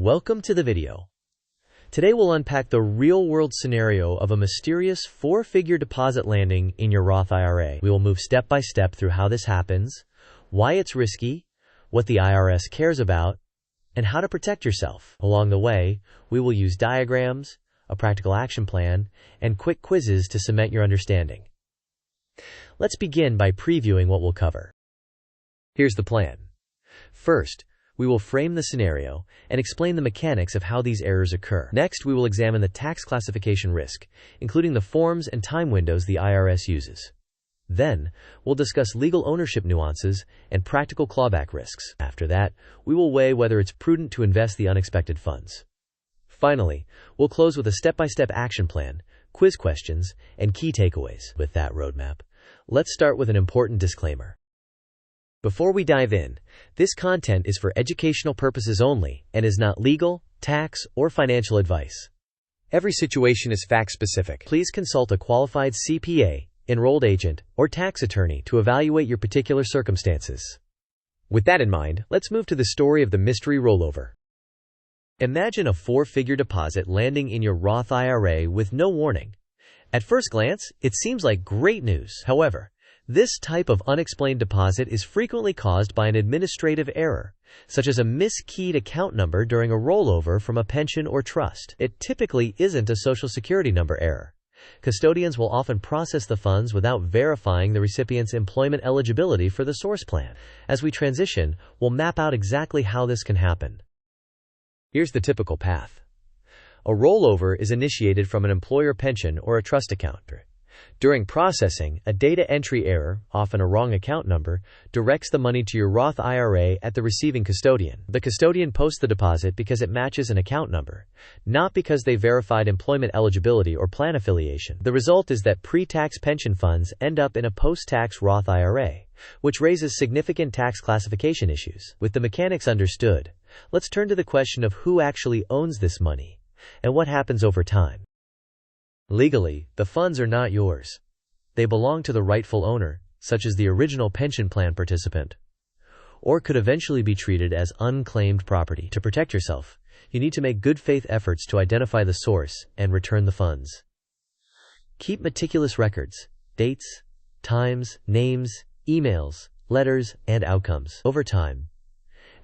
Welcome to the video. Today we'll unpack the real-world scenario of a mysterious four-figure deposit landing in your Roth IRA. We will move step by step through how this happens, why it's risky, what the IRS cares about, and how to protect yourself. Along the way, we will use diagrams, a practical action plan, and quick quizzes to cement your understanding. Let's begin by previewing what we'll cover. Here's the plan. First, we will frame the scenario and explain the mechanics of how these errors occur. Next, we will examine the tax classification risk, including the forms and time windows the IRS uses. Then, we'll discuss legal ownership nuances and practical clawback risks. After that, we will weigh whether it's prudent to invest the unexpected funds. Finally, we'll close with a step-by-step action plan, quiz questions, and key takeaways. With that roadmap, let's start with an important disclaimer. Before we dive in, this content is for educational purposes only and is not legal, tax, or financial advice. Every situation is fact-specific. Please consult a qualified CPA, enrolled agent, or tax attorney to evaluate your particular circumstances. With that in mind, let's move to the story of the mystery rollover. Imagine a four-figure deposit landing in your Roth IRA with no warning. At first glance, it seems like great news. However, this type of unexplained deposit is frequently caused by an administrative error, such as a miskeyed account number during a rollover from a pension or trust. It typically isn't a Social Security number error. Custodians will often process the funds without verifying the recipient's employment eligibility for the source plan. As we transition, we'll map out exactly how this can happen. Here's the typical path. A rollover is initiated from an employer pension or a trust account. During processing, a data entry error, often a wrong account number, directs the money to your Roth IRA at the receiving custodian. The custodian posts the deposit because it matches an account number, not because they verified employment eligibility or plan affiliation. The result is that pre-tax pension funds end up in a post-tax Roth IRA, which raises significant tax classification issues. With the mechanics understood, let's turn to the question of who actually owns this money and what happens over time. Legally, the funds are not yours. They belong to the rightful owner, such as the original pension plan participant, or could eventually be treated as unclaimed property. To protect yourself, you need to make good faith efforts to identify the source and return the funds. Keep meticulous records, dates, times, names, emails, letters, and outcomes. Over time,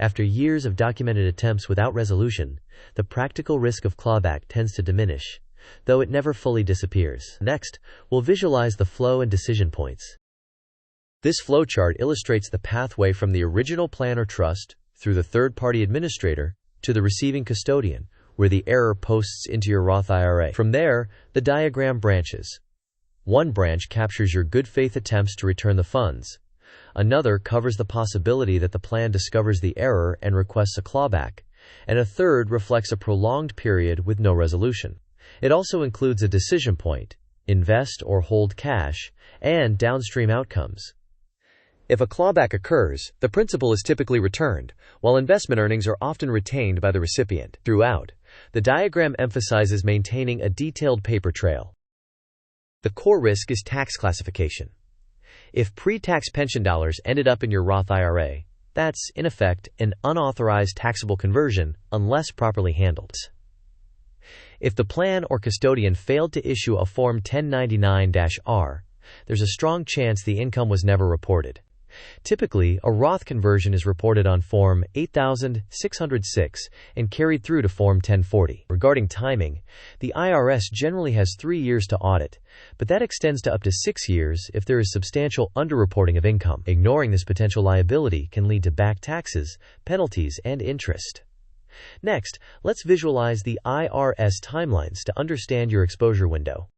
after years of documented attempts without resolution, the practical risk of clawback tends to diminish, though it never fully disappears. Next, we'll visualize the flow and decision points. This flowchart illustrates the pathway from the original plan or trust, through the third-party administrator, to the receiving custodian, where the error posts into your Roth IRA. From there, the diagram branches. One branch captures your good faith attempts to return the funds. Another covers the possibility that the plan discovers the error and requests a clawback. And a third reflects a prolonged period with no resolution. It also includes a decision point, invest or hold cash, and downstream outcomes. If a clawback occurs, the principal is typically returned, while investment earnings are often retained by the recipient. Throughout, the diagram emphasizes maintaining a detailed paper trail. The core risk is tax classification. If pre-tax pension dollars ended up in your Roth IRA, that's, in effect, an unauthorized taxable conversion unless properly handled. If the plan or custodian failed to issue a Form 1099-R, there's a strong chance the income was never reported. Typically, a Roth conversion is reported on Form 8606 and carried through to Form 1040. Regarding timing, the IRS generally has 3 years to audit, but that extends to up to 6 years if there is substantial underreporting of income. Ignoring this potential liability can lead to back taxes, penalties, and interest. Next, let's visualize the IRS timelines to understand your exposure window.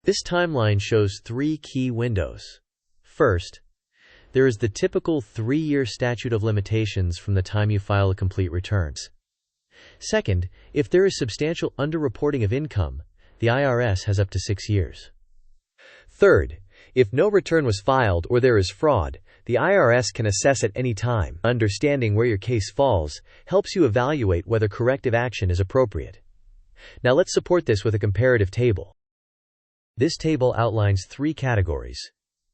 This timeline shows 3 key windows. First, there is the typical 3-year statute of limitations from the time you file a complete return. Second, if there is substantial underreporting of income, the IRS has up to 6 years. Third, if no return was filed or there is fraud, the IRS can assess at any time. Understanding where your case falls helps you evaluate whether corrective action is appropriate. Now let's support this with a comparative table. This table outlines 3 categories: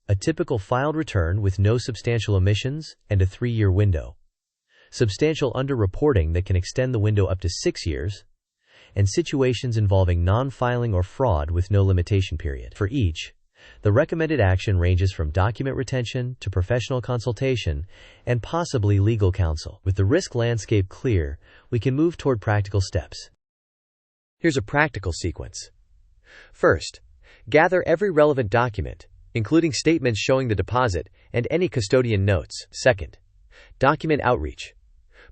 a typical filed return with no substantial omissions and a 3-year window. substantial underreporting that can extend the window up to 6 years, and situations involving non-filing or fraud with no limitation period. For each, the recommended action ranges from document retention to professional consultation and possibly legal counsel. With the risk landscape clear, we can move toward practical steps. Here's a practical sequence. First, gather every relevant document, including statements showing the deposit and any custodian notes. Second, document outreach.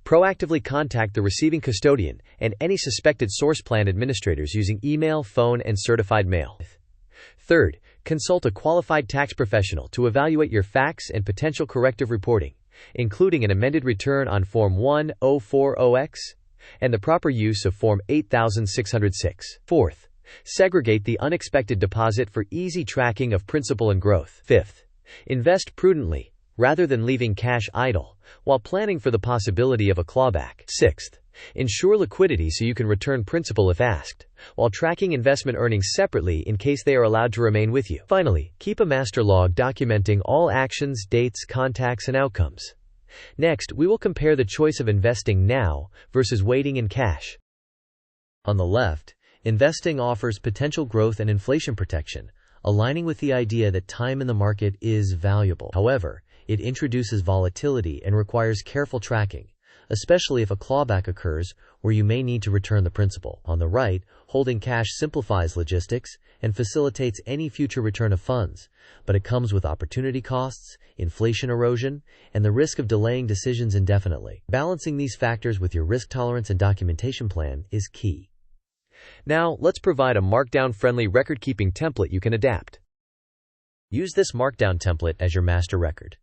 Proactively contact the receiving custodian and any suspected source plan administrators using email, phone, and certified mail. Third, consult a qualified tax professional to evaluate your facts and potential corrective reporting, including an amended return on Form 1040X and the proper use of Form 8606. Fourth, segregate the unexpected deposit for easy tracking of principal and growth. Fifth, invest prudently, rather than leaving cash idle, while planning for the possibility of a clawback. Sixth, ensure liquidity so you can return principal if asked, while tracking investment earnings separately in case they are allowed to remain with you. Finally, keep a master log documenting all actions, dates, contacts, and outcomes. Next, we will compare the choice of investing now versus waiting in cash. On the left, investing offers potential growth and inflation protection, aligning with the idea that time in the market is valuable. However, it introduces volatility and requires careful tracking, especially if a clawback occurs where you may need to return the principal. On the right, holding cash simplifies logistics and facilitates any future return of funds, but it comes with opportunity costs, inflation erosion, and the risk of delaying decisions indefinitely. Balancing these factors with your risk tolerance and documentation plan is key. Now, let's provide a markdown-friendly record-keeping template you can adapt. Use this markdown template as your master record.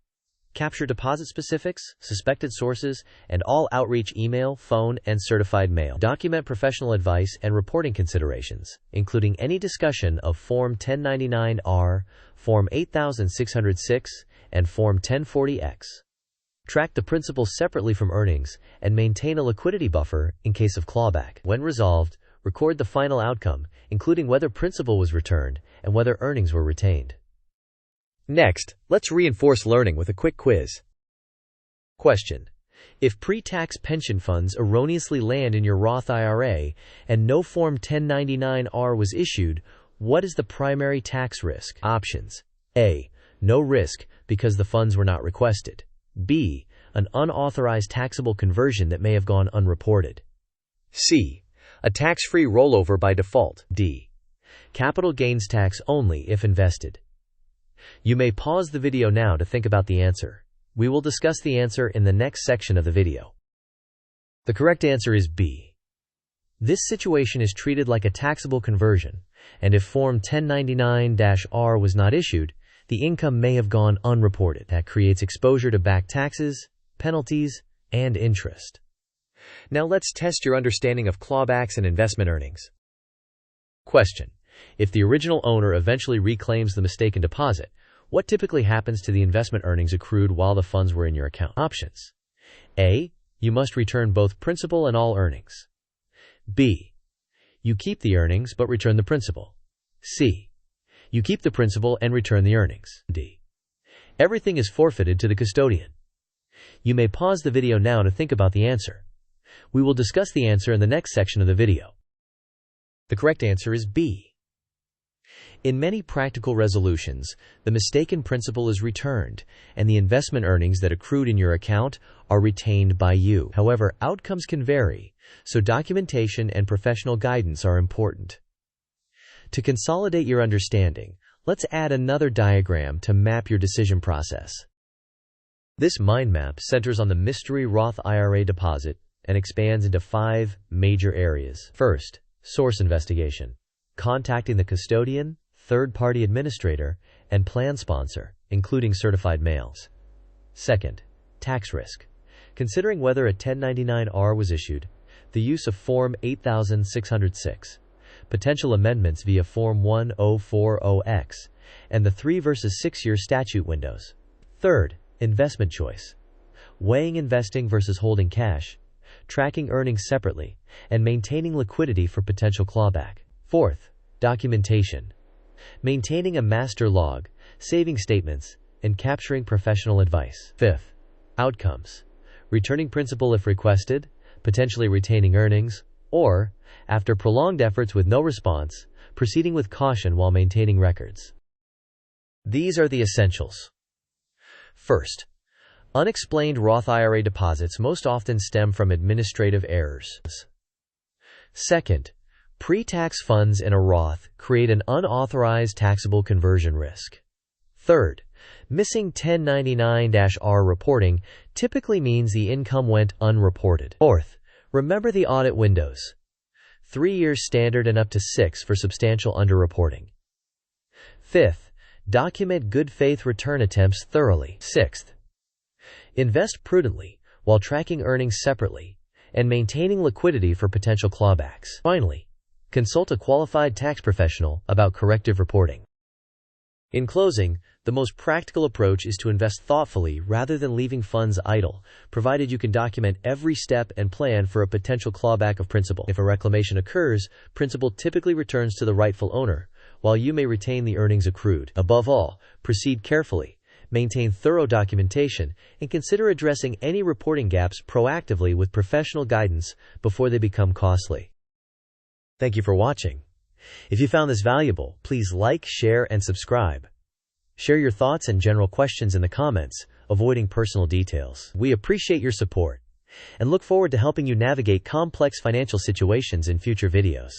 Capture deposit specifics, suspected sources, and all outreach email, phone, and certified mail. Document professional advice and reporting considerations, including any discussion of Form 1099-R, Form 8606, and Form 1040X. Track the principal separately from earnings and maintain a liquidity buffer in case of clawback. When resolved, record the final outcome, including whether principal was returned and whether earnings were retained. Next, let's reinforce learning with a quick quiz. Question: if pre-tax pension funds erroneously land in your Roth IRA and no Form 1099-R was issued, what is the primary tax risk? Options: A. No risk because the funds were not requested. B. An unauthorized taxable conversion that may have gone unreported. C. A tax-free rollover by default. D. Capital gains tax only if invested. You may pause the video now to think about the answer. We will discuss the answer in the next section of the video. The correct answer is B. This situation is treated like a taxable conversion, and if Form 1099-R was not issued, the income may have gone unreported. That creates exposure to back taxes, penalties, and interest. Now let's test your understanding of clawbacks and investment earnings. Question: if the original owner eventually reclaims the mistaken deposit, what typically happens to the investment earnings accrued while the funds were in your account? Options: A. You must return both principal and all earnings. B. You keep the earnings but return the principal. C. You keep the principal and return the earnings. D. Everything is forfeited to the custodian. You may pause the video now to think about the answer. We will discuss the answer in the next section of the video. The correct answer is B. In many practical resolutions, the mistaken principal is returned, and the investment earnings that accrued in your account are retained by you. However, outcomes can vary, so documentation and professional guidance are important. To consolidate your understanding, let's add another diagram to map your decision process. This mind map centers on the mystery Roth IRA deposit and expands into 5 major areas. First, source investigation. Contacting the custodian, third-party administrator, and plan sponsor, including certified mails. Second, tax risk. Considering whether a 1099-R was issued, the use of Form 8606, potential amendments via Form 1040X, and the 3 versus 6 year statute windows. Third, investment choice. Weighing investing versus holding cash, tracking earnings separately, and maintaining liquidity for potential clawback. Fourth, documentation. Maintaining a master log, saving statements, and capturing professional advice. Fifth, outcomes. returning principal if requested, potentially retaining earnings, or, after prolonged efforts with no response, proceeding with caution while maintaining records. These are the essentials. First, unexplained Roth IRA deposits most often stem from administrative errors. Second, pre-tax funds in a Roth create an unauthorized taxable conversion risk. Third, missing 1099-R reporting typically means the income went unreported. Fourth, remember the audit windows. 3 years standard and up to 6 for substantial underreporting. Fifth, document good faith return attempts thoroughly. Sixth, invest prudently while tracking earnings separately and maintaining liquidity for potential clawbacks. Finally, consult a qualified tax professional about corrective reporting. In closing, the most practical approach is to invest thoughtfully rather than leaving funds idle, provided you can document every step and plan for a potential clawback of principal. If a reclamation occurs, principal typically returns to the rightful owner, while you may retain the earnings accrued. Above all, proceed carefully, maintain thorough documentation, and consider addressing any reporting gaps proactively with professional guidance before they become costly. Thank you for watching. If you found this valuable, please like, share, and subscribe. Share your thoughts and general questions in the comments, avoiding personal details. We appreciate your support and look forward to helping you navigate complex financial situations in future videos.